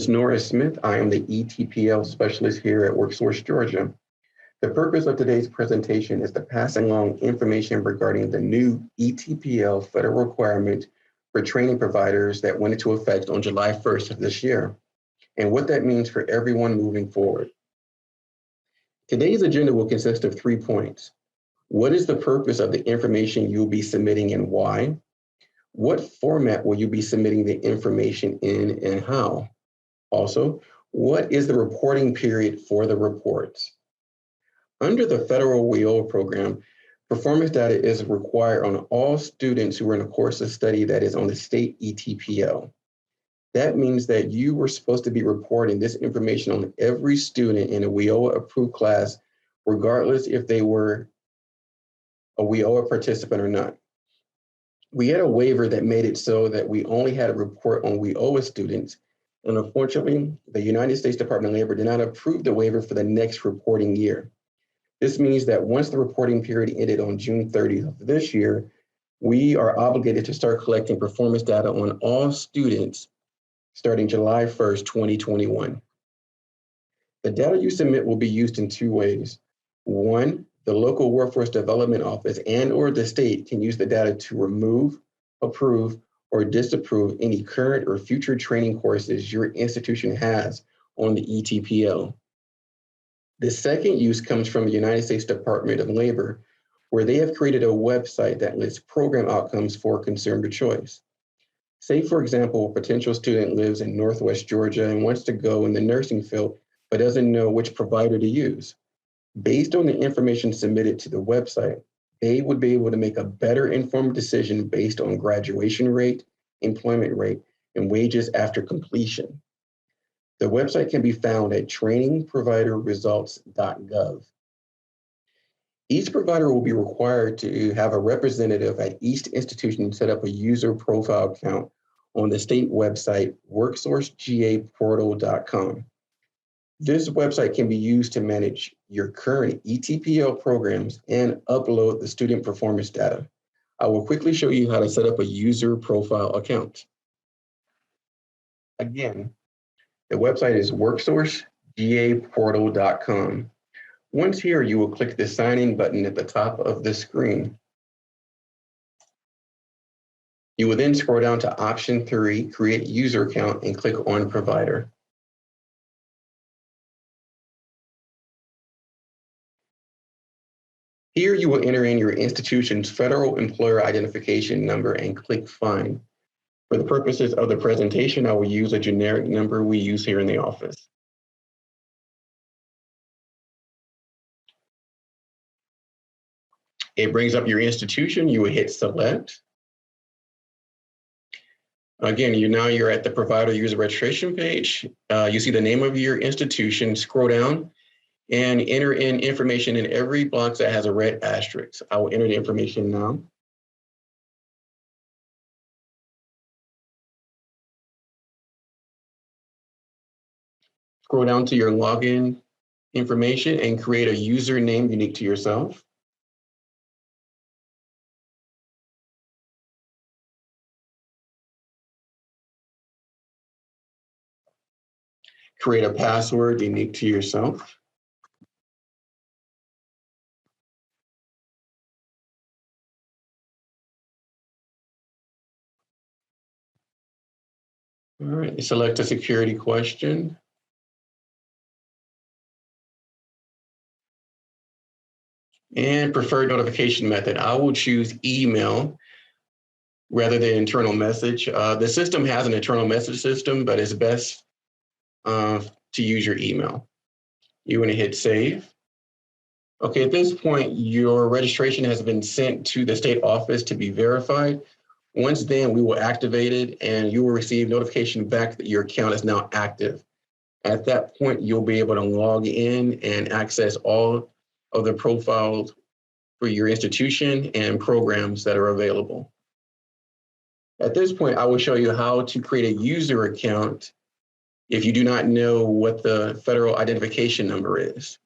is Norris Smith. I am the ETPL specialist here at WorkSource, Georgia. The purpose of today's presentation is to pass along information regarding the new ETPL federal requirement for training providers that went into effect on July 1st of this year, and what that means for everyone moving forward. Today's agenda will consist of 3 points. What is the purpose of the information you'll be submitting and why? What format will you be submitting the information in and how? Also, what is the reporting period for the reports? Under the federal WIOA program, performance data is required on all students who are in a course of study that is on the state ETPL. That means that you were supposed to be reporting this information on every student in a WIOA approved class, regardless if they were a WIOA participant or not. We had a waiver that made it so that we only had to report on WIOA students, and unfortunately, the United States Department of Labor did not approve the waiver for the next reporting year. This means that once the reporting period ended on June 30th of this year, we are obligated to start collecting performance data on all students starting July 1st, 2021. The data you submit will be used in 2 ways. One, the local workforce development office and/or the state can use the data to remove, approve, or disapprove any current or future training courses your institution has on the ETPL. The second use comes from the United States Department of Labor, where they have created a website that lists program outcomes for consumer choice. Say, for example, a potential student lives in Northwest Georgia and wants to go in the nursing field, but doesn't know which provider to use. Based on the information submitted to the website, they would be able to make a better informed decision based on graduation rate, employment rate, and wages after completion. The website can be found at trainingproviderresults.gov. Each provider will be required to have a representative at each institution set up a user profile account on the state website, worksourcegaportal.com. This website can be used to manage your current ETPL programs and upload the student performance data. I will quickly show you how to set up a user profile account. Again, the website is worksourcegaportal.com. Once here, you will click the sign in button at the top of the screen. You will then scroll down to option 3, create user account, and click on provider. Here you will enter in your institution's federal employer identification number and click find. For the purposes of the presentation, I will use a generic number we use here in the office. It brings up your institution. You will hit select. Again, you're at the provider user registration page. You see the name of your institution, scroll down and enter in information in every box that has a red asterisk. I will enter the information now. Scroll down to your login information and create a username unique to yourself. Create a password unique to yourself. All right, select a security question. And preferred notification method. I will choose email rather than internal message. The system has an internal message system, but it's best to use your email. You want to hit save. Okay, at this point, your registration has been sent to the state office to be verified. Once then, we will activate it and you will receive notification back that your account is now active. At that point, you'll be able to log in and access all of the profiles for your institution and programs that are available. At this point, I will show you how to create a user account if you do not know what the federal identification number is.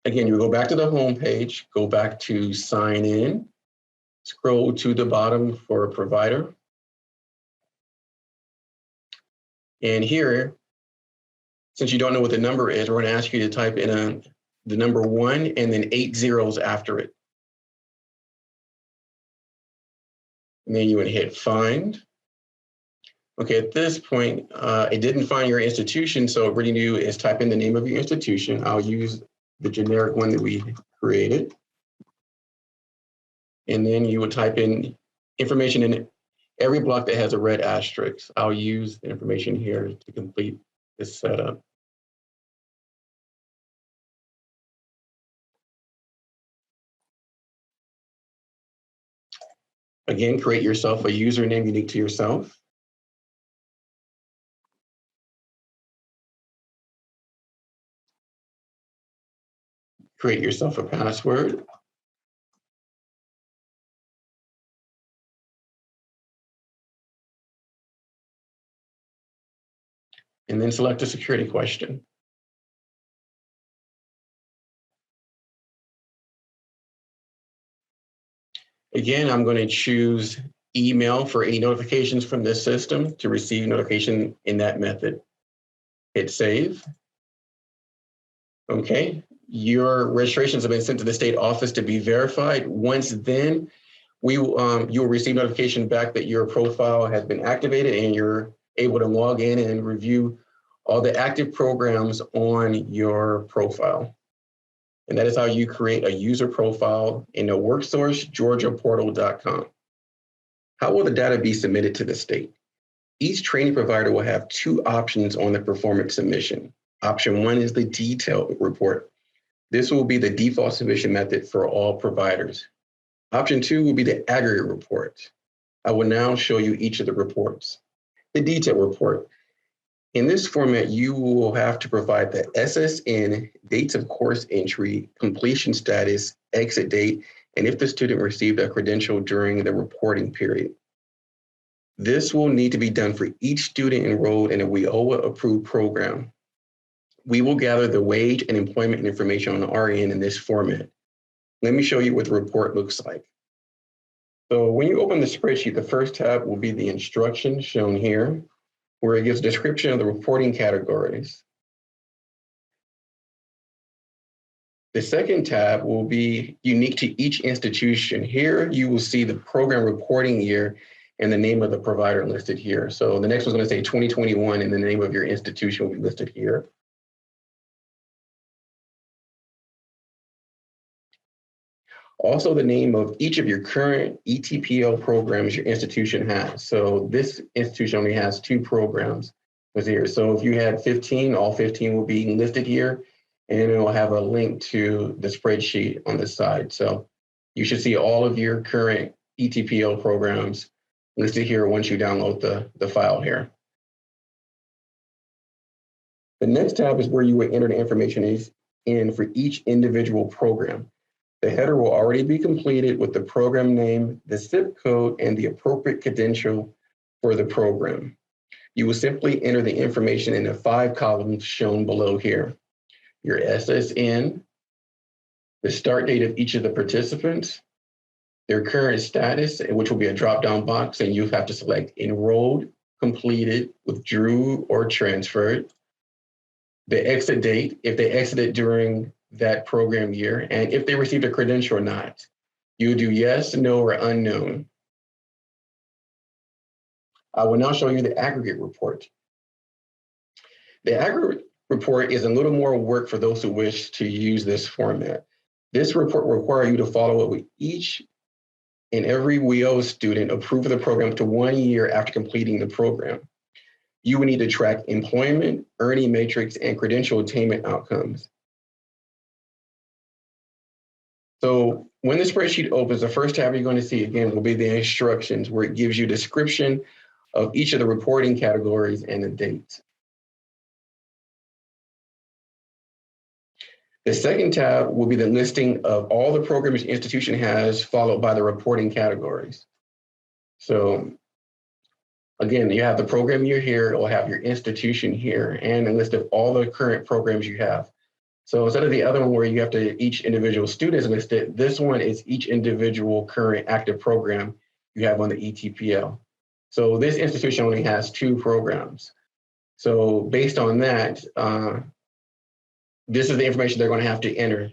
Again, you go back to the home page, go back to sign in, scroll to the bottom for a provider. And here, since you don't know what the number is, we're going to ask you to type in the number 1 and then 8 zeros after it. And then you would hit find. Okay, at this point, it didn't find your institution, so what we're going to do is type in the name of your institution. I'll use the generic one that we created. And then you would type in information in every block that has a red asterisk. I'll use the information here to complete this setup. Again, create yourself a username unique to yourself. Create yourself a password. And then select a security question. Again, I'm going to choose email for any notifications from this system to receive notification in that method. Hit save. Okay, your registrations have been sent to the state office to be verified. Once then, you will receive notification back that your profile has been activated and you're able to log in and review all the active programs on your profile. And that is how you create a user profile in the WorkSourceGeorgiaPortal.com. How will the data be submitted to the state? Each training provider will have 2 options on the performance submission. Option 1 is the detailed report. This will be the default submission method for all providers. Option 2 will be the aggregate report. I will now show you each of the reports. The detailed report. In this format, you will have to provide the SSN, dates of course entry, completion status, exit date, and if the student received a credential during the reporting period. This will need to be done for each student enrolled in a WIOA approved program. We will gather the wage and employment information on our end in this format. Let me show you what the report looks like. So when you open the spreadsheet, the first tab will be the instructions shown here, where it gives a description of the reporting categories. The second tab will be unique to each institution. Here you will see the program reporting year and the name of the provider listed here. So the next one's going to say 2021 and the name of your institution will be listed here. Also, the name of each of your current ETPL programs your institution has. So this institution only has 2 programs here. So if you had 15, all 15 will be listed here, and it will have a link to the spreadsheet on the side. So you should see all of your current ETPL programs listed here once you download the file here. The next tab is where you would enter the information in for each individual program. The header will already be completed with the program name, the zip code, and the appropriate credential for the program. You will simply enter the information in the 5 columns shown below here. Your SSN, the start date of each of the participants, their current status, which will be a drop-down box, and you have to select enrolled, completed, withdrew, or transferred. The exit date, if they exited during that program year, and if they received a credential or not. You do yes, no, or unknown. I will now show you the aggregate report. The aggregate report is a little more work for those who wish to use this format. This report will require you to follow up with each and every WIO student approved of the program to 1 year after completing the program. You will need to track employment, earning matrix, and credential attainment outcomes. So when the spreadsheet opens, the first tab you're going to see again will be the instructions, where it gives you a description of each of the reporting categories and the dates. The second tab will be the listing of all the programs the institution has, followed by the reporting categories. So again, you have the program year here, it will have your institution here, and a list of all the current programs you have. So instead of the other one where you have to, each individual student is listed, this one is each individual current active program you have on the ETPL. So this institution only has 2 programs. So based on that, this is the information they're going to have to enter.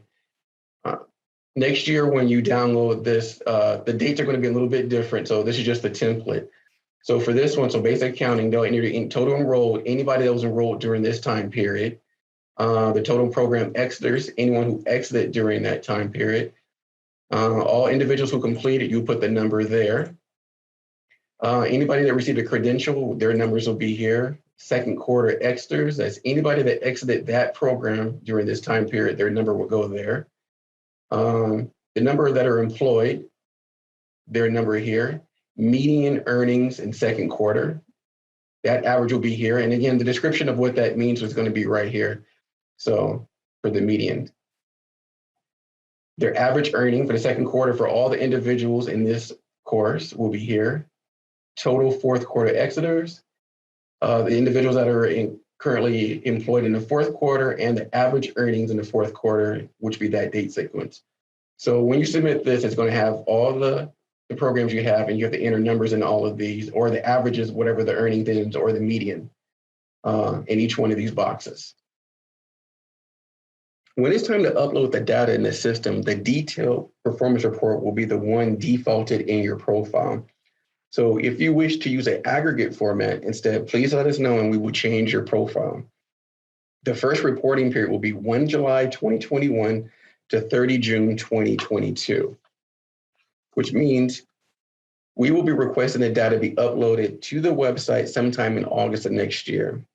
Next year, when you download this, the dates are going to be a little bit different. So this is just the template. So for this one, so basic accounting, they'll enter in total enrolled, anybody that was enrolled during this time period, the total program exiters, anyone who exited during that time period, all individuals who completed, you put the number there. Anybody that received a credential, their numbers will be here. Second quarter exiters, that's anybody that exited that program during this time period, their number will go there. The number that are employed, their number here. Median earnings in second quarter, that average will be here. And again, the description of what that means is going to be right here. So for the median, their average earning for the second quarter for all the individuals in this course will be here. Total fourth quarter exiters, the individuals that are currently employed in the fourth quarter, and the average earnings in the fourth quarter, which be that date sequence. So when you submit this, it's going to have all the programs you have, and you have to enter numbers in all of these, or the averages, whatever the earnings is, or the median in each one of these boxes. When it's time to upload the data in the system, the detailed performance report will be the one defaulted in your profile. So if you wish to use an aggregate format instead, please let us know and we will change your profile. The first reporting period will be 1 July 2021 to 30 June 2022, which means we will be requesting the data be uploaded to the website sometime in August of next year.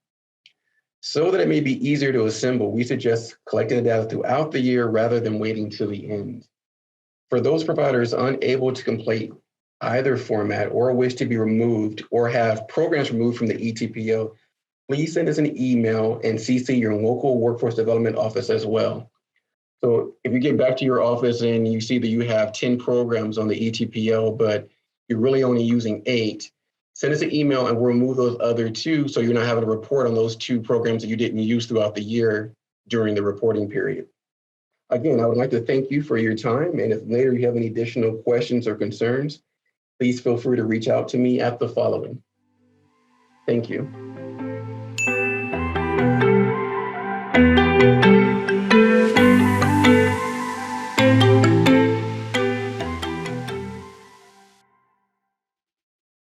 So that it may be easier to assemble, we suggest collecting the data throughout the year rather than waiting till the end. For those providers unable to complete either format or wish to be removed or have programs removed from the ETPL, please send us an email and CC your local workforce development office as well. So if you get back to your office and you see that you have 10 programs on the ETPL, but you're really only using 8, send us an email and we'll remove those other 2 so you're not having to report on those 2 programs that you didn't use throughout the year during the reporting period. Again, I would like to thank you for your time, and if later you have any additional questions or concerns, please feel free to reach out to me at the following. Thank you.